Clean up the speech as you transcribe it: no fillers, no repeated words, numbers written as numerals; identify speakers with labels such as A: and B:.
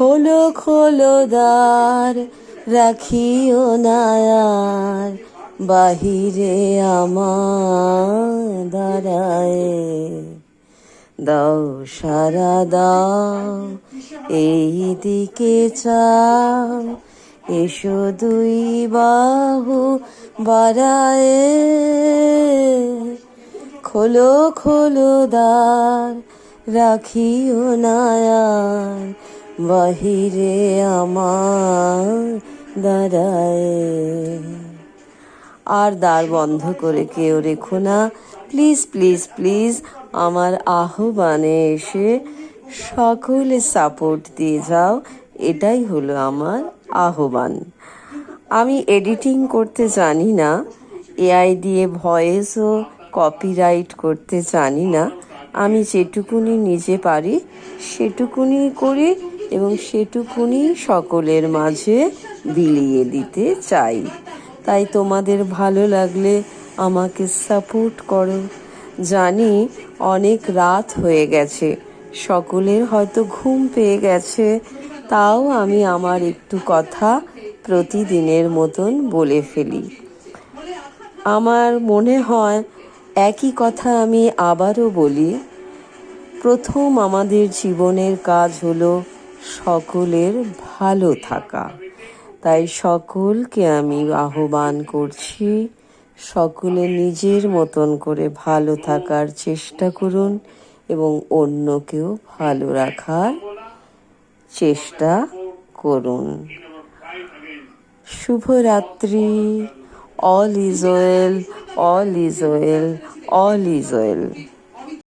A: খোলো খোলো দ্বার, রাখিও না আর বাহিরে আমার দাঁড়ায়। দাও সারা দাও, এই দিকে চাও, এসো দুই বাহু বাড়ায়। খোলো খোলো দ্বার, রাখিও না আর বাহিরে আমার দাঁড়ায়। আর দ্বার বন্ধ করে কেউ রেখো না, প্লিজ প্লিজ প্লিজ আমার আহ্বানে এসে সকলে সাপোর্ট দিয়ে যাও, এটাই হলো আমার আহ্বান। আমি এডিটিং করতে জানি না, এআই দিয়ে ভয়েসও কপিরাইট করতে জানি না। আমি যেটুকুনি নিজে পারি সেটুকুনি করি এবং সেটুকুনি সকলের মাঝে বিলিয়ে দিতে চাই। তাই তোমাদের ভালো লাগলে আমাকে সাপোর্ট করো। জানি অনেক রাত হয়ে গেছে, সকলের হয়তো ঘুম পেয়ে গেছে, তাও আমি আমার একটু কথা প্রতিদিনের মতন বলে ফেলি। আমার মনে হয় একই কথা আমি আবারও বলি, প্রথম আমাদের জীবনের কাজ হলো সকলের ভালো থাকা। তাই সকলকে আমি আহ্বান করছি, সকলে নিজের মতন করে ভালো থাকার চেষ্টা করুন এবং অন্যকেও ভালো রাখার চেষ্টা করুন। শুভরাত্রি। All is well, all is well, all is well.